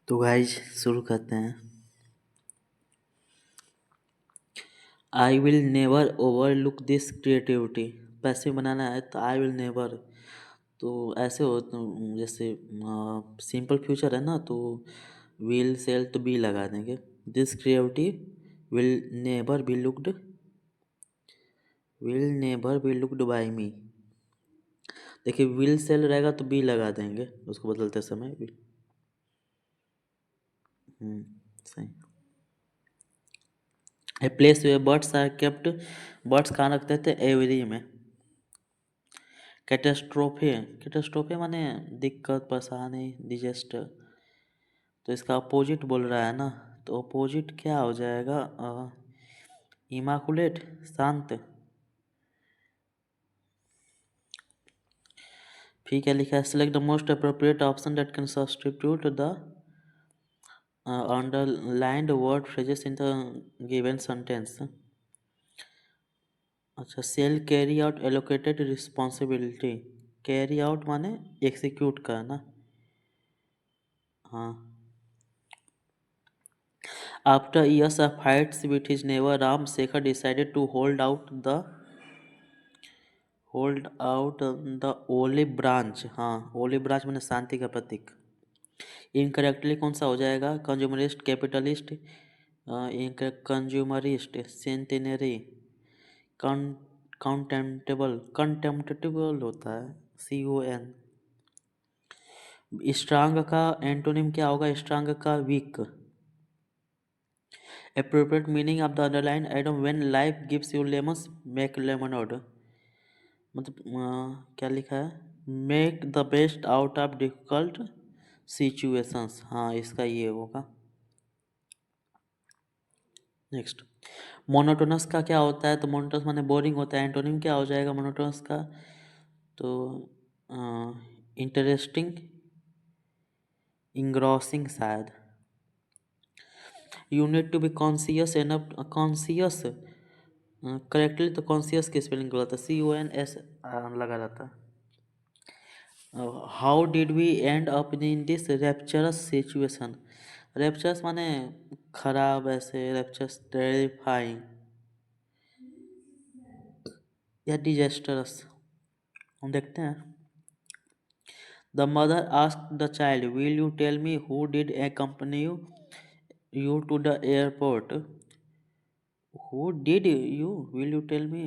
तो गाइज शुरू करते हैं। I will never overlook this creativity. पैसे बनाना है तो आई विल नेवर, तो ऐसे हो तो जैसे सिंपल फ्यूचर है ना, तो विल सेल तो बी लगा देंगे। This creativity will never be looked by me. देखिए विल सेल रहेगा तो बी लगा देंगे उसको बदलते समय। सही। A place where birds are kept, birds कहाँ रखते थे? एवरी में। कैटेस्ट्रोफे, कैटेस्ट्रोफे माने दिक्कत, परेशानी, डिजास्टर। तो इसका अपोजिट बोल रहा है ना, तो अपोजिट क्या हो जाएगा? इमाकुलेट, शांत। फिर क्या लिखा है? Select the most appropriate option that can substitute the underlined word phrases in the given sentence. अच्छा, shall carry out allocated responsibility. Carry out माने एग्जीक्यूट करना। हाँ। After years of fights with his neighbor, Ram Shekhar decided to hold out the olive branch। हाँ, olive branch माने शांति का प्रतीक। Incorrectly कौन सा हो जाएगा? कंज्यूमरिस्ट, कैपिटलिस्ट, कंज्यूमरिस्ट, सेंटेनरी, काउंटेम्प्टेबल, कंटेम्प्टेबल होता है, CON। स्ट्रांग का एंटोनिम क्या होगा? स्ट्रांग का week. Appropriate meaning of the underlined item: when life gives you lemons, make lemonade। मतलब क्या लिखा है? Make the best out of difficult situations. हाँ, इसका ये होगा। नेक्स्ट, मोनोटोनस का क्या होता है? तो मोनोटोनस माने बोरिंग होता है। एंटोनिम क्या हो जाएगा मोनोटोनस का? तो इंटरेस्टिंग, इंग्रॉसिंग शायद। You need to be conscious enough, conscious correctly तो कॉन्सियस की स्पेलिंग गलत है, CONS लगा रहता है। How did we end up in this rapturous situation? Rapturous माने खराब, ऐसे रैप्चरस टेरिफाइंग या डिजास्टरस। हम देखते हैं। The mother asked the child, will you tell me who did accompany you to the airport? Who did you? Will you tell me?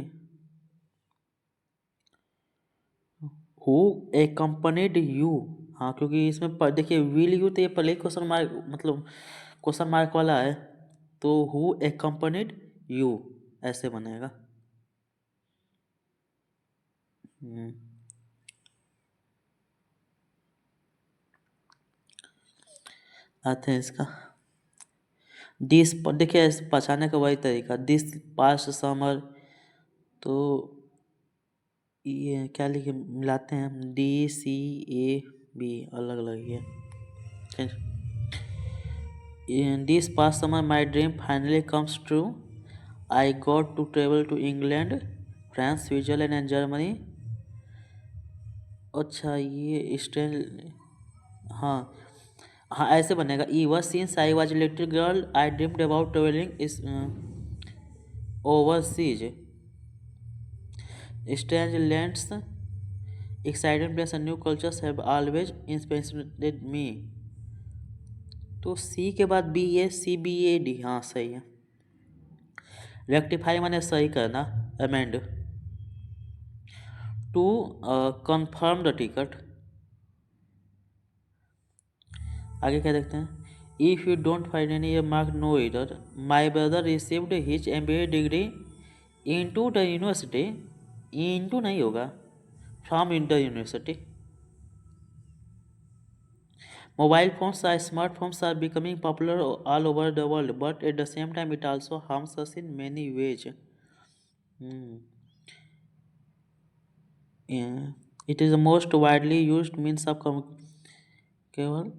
Who accompanied you? हाँ, क्योंकि इसमें देखिए विल यू तो ये पहले क्वेश्चन मार्क, मतलब क्वेश्चन मार्क वाला है, तो हु accompanied you ऐसे बनेगा। आते हैं इसका। दिस देखिए पहचाने का वही तरीका, दिस पास्ट समर। तो ये क्या लिखे, मिलाते हैं हम, DCAB अलग अलग है। In this past summer, my dream finally comes true. I got to travel to England, France, Switzerland and Germany। अच्छा, ये स्ट्रेन, हाँ हाँ ऐसे बनेगा। Ever since I was a little girl, I dreamed about traveling is overseas, strange lands, exciting places and new cultures have always inspired me। तो C के बाद BACBAD, हाँ सही है। रेक्टिफाई माने सही करना, amend. To confirm the ticket. आगे क्या देखते हैं? If you don't find any mark no इधर, my brother received his MBA degree in to the university. In to नहीं होगा, from in the university. Mobile phones are smartphones are becoming popular all over the world, but at the same time it also harms us in many ways. It is the most widely used means of केवल।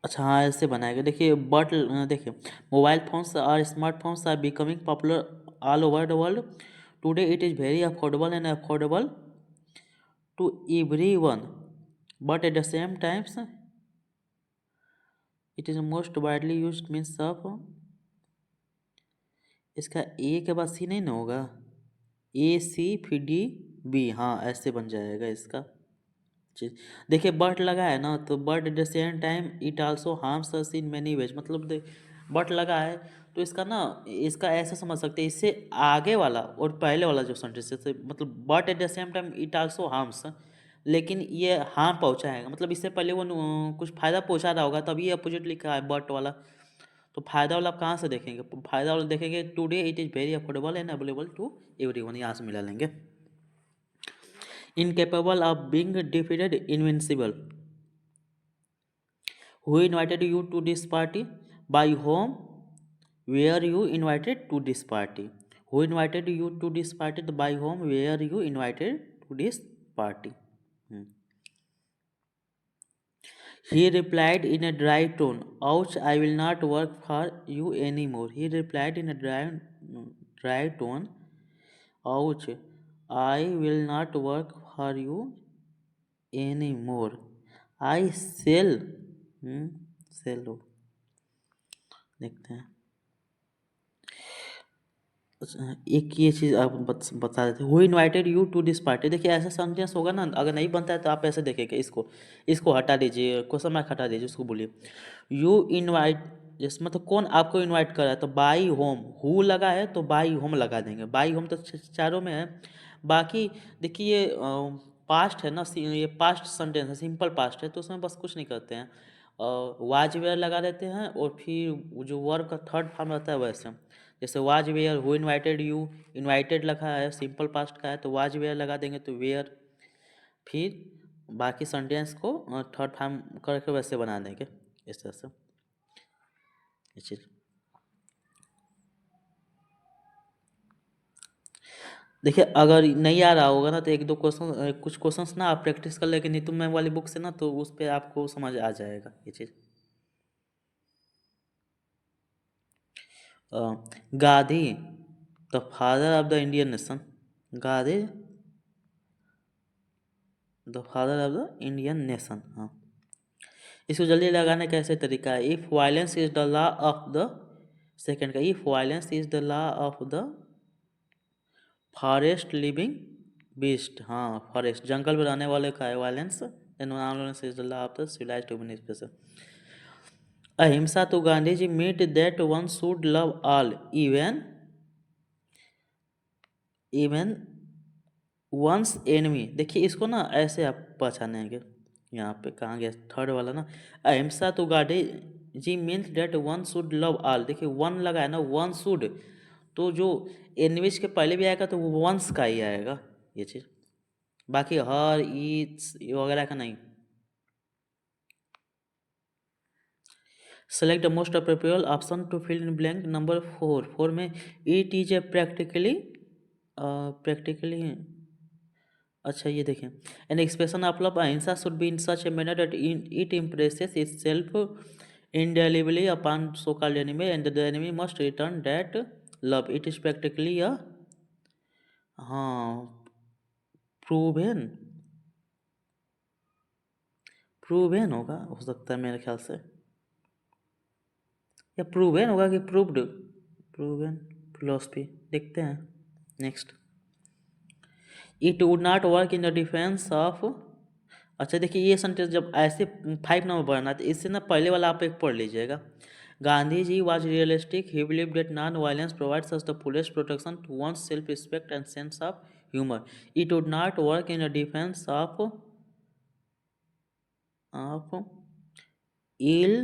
अच्छा हाँ, ऐसे बनाएगा। देखिए but देखिए, mobile phones और smartphones are becoming popular all over the world, today it is very affordable and affordable to every one, but at the same times it is most widely use means of, इसका ए के बाद सी नहीं ना होगा, ए सी फिर D B, हाँ ऐसे बन जाएगा इसका चीज। देखिए बट लगा है ना, तो but at the same time it also harms us in many veg, मतलब देख बट लगा है तो इसका ना, इसका ऐसे समझ सकते हैं, इससे आगे वाला और पहले वाला जो सेंटेंस है मतलब but at the same time it also harms, लेकिन ये हार्म पहुंचाएगा, मतलब इससे पहले वो कुछ फायदा पहुंचा रहा होगा तभी अपोजिट लिखा है बट वाला। तो फायदा वाला आप कहाँ से देखेंगे, फायदा वाला देखेंगे today it is very affordable and available to everyone, यहाँ से मिला लेंगे। Incapable of being defeated, invincible. Who invited you to this party? By whom were you invited to this party? Who invited you to this party? By whom were you invited to this party? Hmm. He replied in a dry tone, ouch, I will not work for you anymore. He replied in a dry tone, ouch, I will not work for you anymore. I shall, shall, देखते हैं। एक ये चीज़ आप बता देते, who invited you to this party, देखिए ऐसा sentence होगा ना, अगर नहीं बनता है तो आप ऐसे देखेंगे, इसको इसको हटा दीजिए, क्वेश्चन मार्क हटा दीजिए, उसको बोलिए यू इनवाइट, जिस मतलब कौन आपको इनवाइट कर रहा है, तो बाई होम, हु लगा है तो बाई होम लगा देंगे, बाई होम तो चारों में है। बाकी देखिए ये पास्ट है ना, ये पास्ट सेंटेंस है, सिंपल पास्ट है, तो उसमें बस कुछ नहीं करते हैं, वाज वेयर लगा देते हैं और फिर जो वर्ब का थर्ड फॉर्म रहता है वैसे, जैसे was where, who invited you, invited लिखा है सिंपल पास्ट का है तो वाज वेयर लगा देंगे तो वेयर, फिर बाकी सेंटेंस को थर्ड फॉर्म करके वैसे बना देंगे इस तरह से ये चीज़। देखिए अगर नहीं आ रहा होगा ना तो एक दो क्वेश्चन, कुछ क्वेश्चंस ना आप प्रैक्टिस कर लेंगे नीतू मैम वाली बुक से ना, तो उस पर आपको समझ आ जाएगा ये चीज़। Gandhi the father of the Indian nation, Gandhi the father of the Indian nation, हाँ। इसको जल्दी लगाने का ऐसे तरीका है, if violence is the law of the, second का if violence is the law of the forest living beast, हाँ फॉरेस्ट जंगल में रहने वाले का है violence, then violence is the law of the civilised human species. अहिंसा to Gandhi ji meet that one should love all even even one's enemy, देखिए इसको ना ऐसे आप पहचानेंगे, यहाँ पे कहाँ गया थर्ड वाला ना, अहिंसा तो Gandhi ji means that one should love all, देखिए वन लगा है ना, वन शुड, तो जो एनविच के पहले भी आएगा तो वो वंस का ही आएगा ये चीज़, बाकी हर ईट्स वगैरह का नहीं। Select the most appropriate option to fill in blank, number four में इट इज ए प्रैक्टिकली, अच्छा ये देखें, an expression of love, ahimsa should be in such a manner that it impresses itself indelibly upon so-called enemy and the enemy must return that love, it is practically a, हाँ proven, proven होगा हो सकता है मेरे ख्याल से, या proven होगा कि प्रूव्ड, प्रूवन फिलोसफी, देखते हैं next. It would not work in the defence of, अच्छा देखिए ये सेंटेंस जब ऐसे 5 नंबर पढ़ना तो इससे ना पहले वाला आप एक पढ़ लीजिएगा, Gandhi ji was realistic, he believe that non violence provides us the fullest protection to one's self respect and sense of humour, it would not work in the defence of ill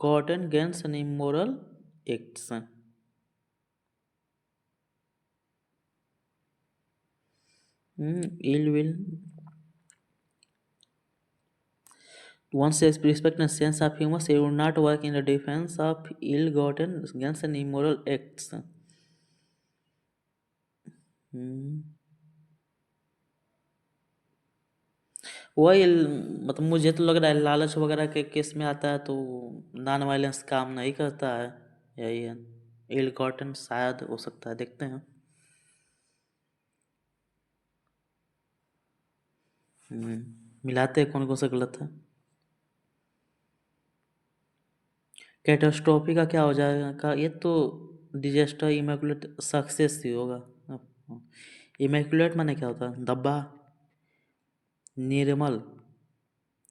gotten gains and immoral acts, ill will one says respect and sense of humor, it would not work in the defense of ill-gotten gains and immoral acts. वही मतलब मुझे तो लग रहा है लालच वगैरह के केस में आता है तो नॉन वायलेंस काम नहीं करता है, यही है, इल गॉटन शायद हो सकता है, देखते हैं। मिलाते हैं कौन कौन सा गलत है। कैटास्ट्रॉफी का क्या हो जाएगा, ये तो डिजास्टर, इमेकुलेट सक्सेस ही होगा। इमेकुलेट माने क्या होता है, धब्बा, निर्मल,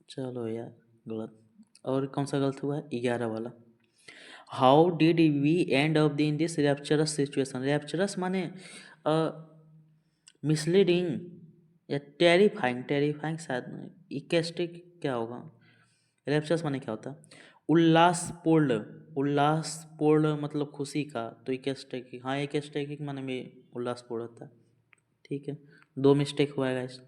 चलो यार गलत। और कौन सा गलत हुआ है, 11 वाला। How did we end up in this rapturous situation, rapturous माने मिसलीडिंग या टेरिफाइंग, टेरिफाइंग शायद नहीं, इकेस्टिक क्या होगा, रैप्चरस माने क्या होता है, उल्लासपूर्ण, उल्लासपूर्ण मतलब खुशी का, तो इकेस्टिक, हाँ इकेस्टिक माने में उल्लासपूर्ण होता है। ठीक है, 2 मिस्टेक हुआ है गाइस।